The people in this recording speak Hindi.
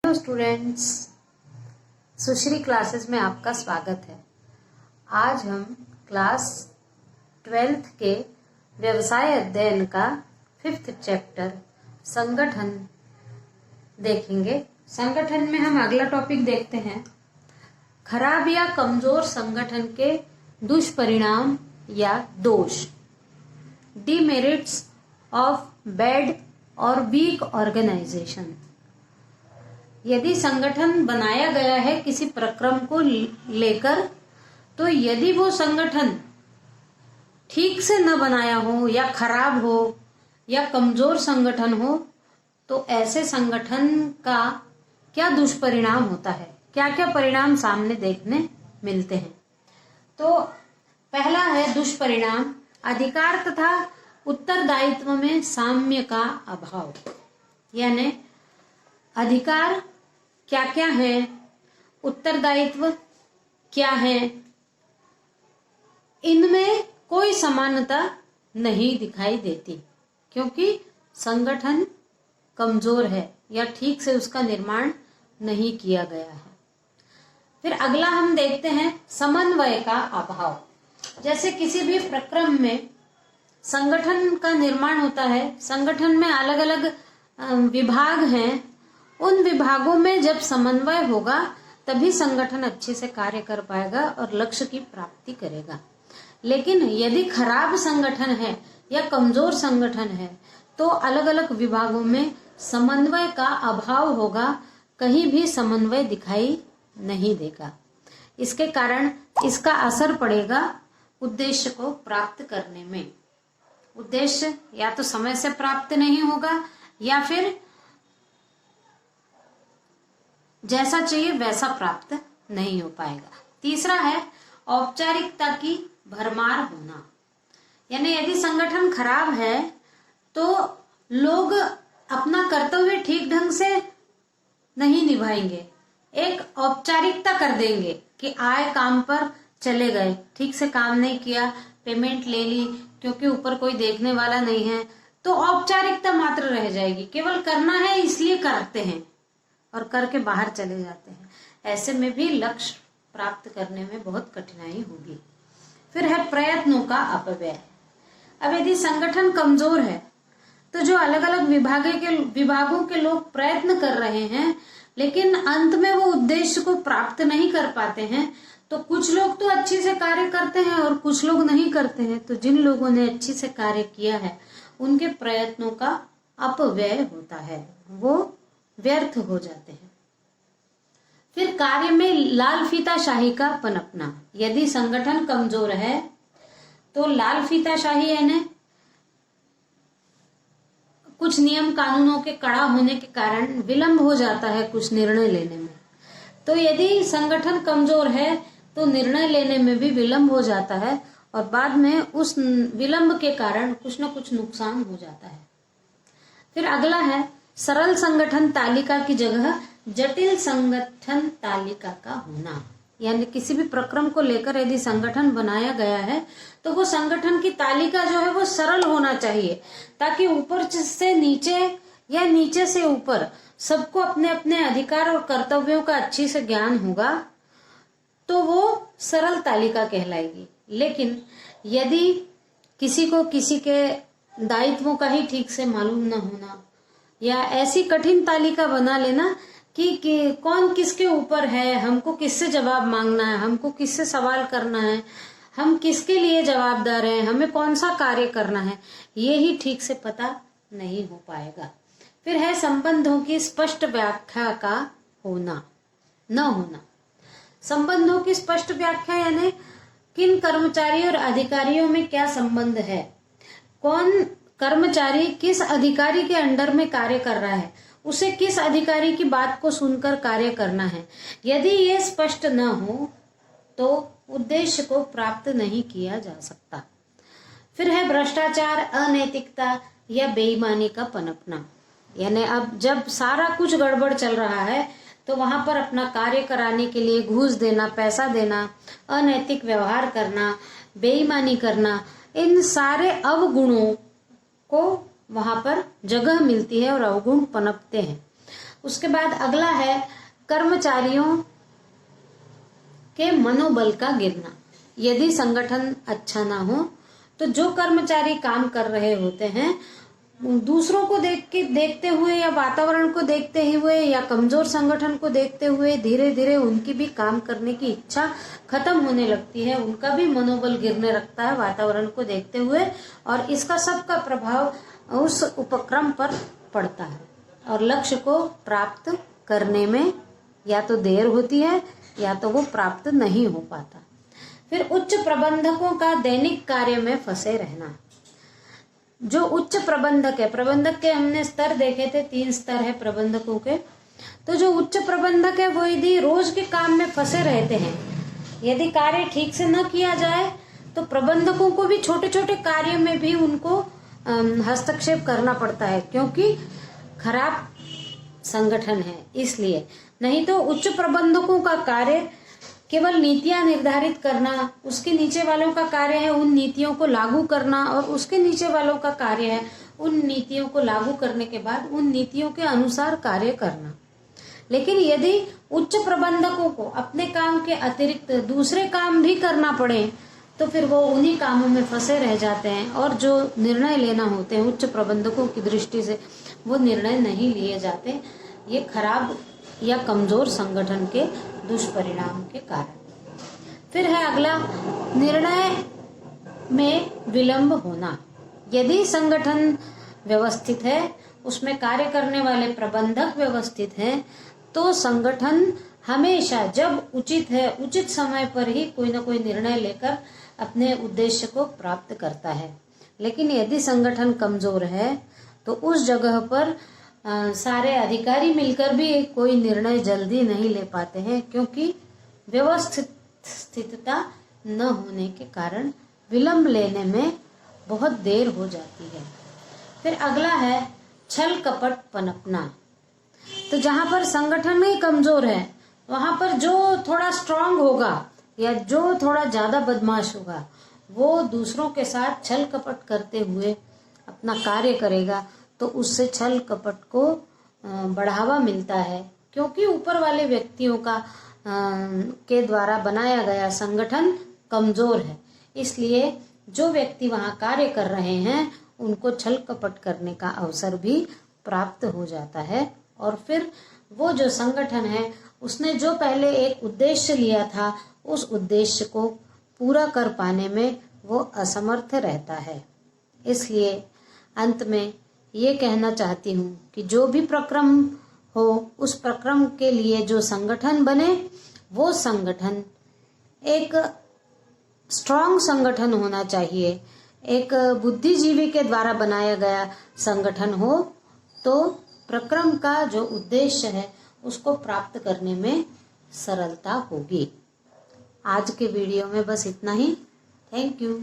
हेलो स्टूडेंट्स, सुश्री क्लासेस में आपका स्वागत है। आज हम क्लास 12th के व्यवसाय अध्ययन का 5th चैप्टर संगठन देखेंगे। संगठन में हम अगला टॉपिक देखते हैं, खराब या कमजोर संगठन के दुष्परिणाम या दोष, डिमेरिट्स ऑफ बैड और वीक ऑर्गेनाइजेशन। यदि संगठन बनाया गया है किसी प्रक्रम को लेकर, तो यदि वो संगठन ठीक से न बनाया हो या खराब हो या कमजोर संगठन हो, तो ऐसे संगठन का क्या दुष्परिणाम होता है, क्या क्या परिणाम सामने देखने मिलते हैं। तो पहला है दुष्परिणाम, अधिकार तथा उत्तरदायित्व में साम्य का अभाव। यानी अधिकार क्या क्या है, उत्तरदायित्व क्या है, इनमें कोई समानता नहीं दिखाई देती, क्योंकि संगठन कमजोर है या ठीक से उसका निर्माण नहीं किया गया है। फिर अगला हम देखते हैं समन्वय का अभाव। जैसे किसी भी प्रक्रम में संगठन का निर्माण होता है, संगठन में अलग अलग विभाग हैं, उन विभागों में जब समन्वय होगा तभी संगठन अच्छे से कार्य कर पाएगा और लक्ष्य की प्राप्ति करेगा। लेकिन यदि खराब संगठन है या कमजोर संगठन है, तो अलग अलग विभागों में समन्वय का अभाव होगा, कहीं भी समन्वय दिखाई नहीं देगा। इसके कारण इसका असर पड़ेगा उद्देश्य को प्राप्त करने में। उद्देश्य या तो समय से प्राप्त नहीं होगा या फिर जैसा चाहिए वैसा प्राप्त नहीं हो पाएगा। तीसरा है औपचारिकता की भरमार होना। यानी यदि संगठन खराब है तो लोग अपना कर्तव्य ठीक ढंग से नहीं निभाएंगे, एक औपचारिकता कर देंगे कि आए काम पर चले गए, ठीक से काम नहीं किया, पेमेंट ले ली, क्योंकि ऊपर कोई देखने वाला नहीं है, तो औपचारिकता मात्र रह जाएगी, केवल करना है इसलिए करते हैं और करके बाहर चले जाते हैं। ऐसे में भी लक्ष्य प्राप्त करने में बहुत कठिनाई होगी। फिर है प्रयत्नों का अपव्यय। अब यदि संगठन कमजोर है तो जो अलग अलग विभागों के लोग प्रयत्न कर रहे हैं, लेकिन अंत में वो उद्देश्य को प्राप्त नहीं कर पाते हैं, तो कुछ लोग तो अच्छे से कार्य करते हैं और कुछ लोग नहीं करते हैं। तो जिन लोगों ने अच्छे से कार्य किया है उनके प्रयत्नों का अपव्यय होता है, वो व्यर्थ हो जाते हैं। फिर कार्य में लाल फीताशाही का पनपना। यदि संगठन कमजोर है तो लाल फीताशाही यानी कुछ नियम कानूनों के कड़ा होने के कारण विलंब हो जाता है कुछ निर्णय लेने में। तो यदि संगठन कमजोर है तो निर्णय लेने में भी विलंब हो जाता है और बाद में उस विलंब के कारण कुछ न कुछ नुकसान हो जाता है। फिर अगला है सरल संगठन तालिका की जगह जटिल संगठन तालिका का होना। यानी किसी भी प्रक्रम को लेकर यदि संगठन बनाया गया है तो वो संगठन की तालिका जो है वो सरल होना चाहिए, ताकि ऊपर से नीचे या नीचे से ऊपर सबको अपने अपने अधिकार और कर्तव्यों का अच्छी से ज्ञान होगा, तो वो सरल तालिका कहलाएगी। लेकिन यदि किसी को किसी के दायित्वों का ही ठीक से मालूम न होना या ऐसी कठिन तालिका बना लेना कि कौन किसके ऊपर है, हमको किससे जवाब मांगना है, हमको किससे सवाल करना है, हम किसके लिए जवाबदार हैं, हमें कौन सा कार्य करना है, ये ही ठीक से पता नहीं हो पाएगा। फिर है संबंधों की स्पष्ट व्याख्या का होना न होना। संबंधों की स्पष्ट व्याख्या यानी किन कर्मचारी और अधिकारियों में क्या संबंध है, कौन कर्मचारी किस अधिकारी के अंडर में कार्य कर रहा है, उसे किस अधिकारी की बात को सुनकर कार्य करना है। यदि ये स्पष्ट न हो तो उद्देश्य को प्राप्त नहीं किया जा सकता। फिर है भ्रष्टाचार, अनैतिकता या बेईमानी का पनपना। यानी अब जब सारा कुछ गड़बड़ चल रहा है तो वहां पर अपना कार्य कराने के लिए घूस देना, पैसा देना, अनैतिक व्यवहार करना, बेईमानी करना, इन सारे अवगुणों को वहां पर जगह मिलती है और अवगुण पनपते हैं। उसके बाद अगला है कर्मचारियों के मनोबल का गिरना। यदि संगठन अच्छा ना हो तो जो कर्मचारी काम कर रहे होते हैं दूसरों को देखते हुए या वातावरण को देखते हुए या कमजोर संगठन को देखते हुए धीरे धीरे उनकी भी काम करने की इच्छा खत्म होने लगती है, उनका भी मनोबल गिरने लगता है वातावरण को देखते हुए, और इसका सबका प्रभाव उस उपक्रम पर पड़ता है और लक्ष्य को प्राप्त करने में या तो देर होती है या तो वो प्राप्त नहीं हो पाता। फिर उच्च प्रबंधकों का दैनिक कार्य में फंसे रहना। जो उच्च प्रबंधक है, प्रबंधक के हमने स्तर देखे थे, 3 स्तर है प्रबंधकों के, तो जो उच्च प्रबंधक है वो यदि रोज के काम में फंसे रहते हैं, यदि कार्य ठीक से न किया जाए तो प्रबंधकों को भी छोटे छोटे कार्यों में भी उनको हस्तक्षेप करना पड़ता है, क्योंकि खराब संगठन है इसलिए। नहीं तो उच्च प्रबंधकों का कार्य केवल नीतियां निर्धारित करना, उसके नीचे वालों का कार्य है उन नीतियों को लागू करना, और उसके नीचे वालों का कार्य है उन नीतियों को लागू करने के बाद उन नीतियों के अनुसार कार्य करना। लेकिन यदि उच्च प्रबंधकों को अपने काम के अतिरिक्त दूसरे काम भी करना पड़े तो फिर वो उन्हीं कामों में फंसे रह जाते हैं, और जो निर्णय लेना होते हैं उच्च प्रबंधकों की दृष्टि से वो निर्णय नहीं लिए जाते। ये खराब या कमजोर संगठन के दुष्परिणाम के कारण। फिर है अगला, निर्णय में विलंब होना। यदि संगठन व्यवस्थित है, उसमें कार्य करने वाले प्रबंधक व्यवस्थित हैं, तो संगठन हमेशा जब उचित है उचित समय पर ही कोई ना कोई निर्णय लेकर अपने उद्देश्य को प्राप्त करता है। लेकिन यदि संगठन कमजोर है तो उस जगह पर सारे अधिकारी मिलकर भी कोई निर्णय जल्दी नहीं ले पाते हैं, क्योंकि व्यवस्थित स्थिरता न होने के कारण विलंब लेने में बहुत देर हो जाती है। फिर अगला है छल कपट पनपना। तो जहां पर संगठन ही कमजोर है वहां पर जो थोड़ा स्ट्रांग होगा या जो थोड़ा ज्यादा बदमाश होगा वो दूसरों के साथ छल कपट करते हुए अपना कार्य करेगा, तो उससे छल कपट को बढ़ावा मिलता है, क्योंकि ऊपर वाले व्यक्तियों का के द्वारा बनाया गया संगठन कमजोर है। इसलिए जो व्यक्ति वहां कार्य कर रहे हैं उनको छल कपट करने का अवसर भी प्राप्त हो जाता है, और फिर वो जो संगठन है उसने जो पहले एक उद्देश्य लिया था उस उद्देश्य को पूरा कर पाने में वो असमर्थ रहता है। इसलिए अंत में ये कहना चाहती हूँ कि जो भी प्रक्रम हो उस प्रक्रम के लिए जो संगठन बने वो संगठन एक स्ट्रांग संगठन होना चाहिए, एक बुद्धिजीवी के द्वारा बनाया गया संगठन हो, तो प्रक्रम का जो उद्देश्य है उसको प्राप्त करने में सरलता होगी। आज के वीडियो में बस इतना ही। Thank you.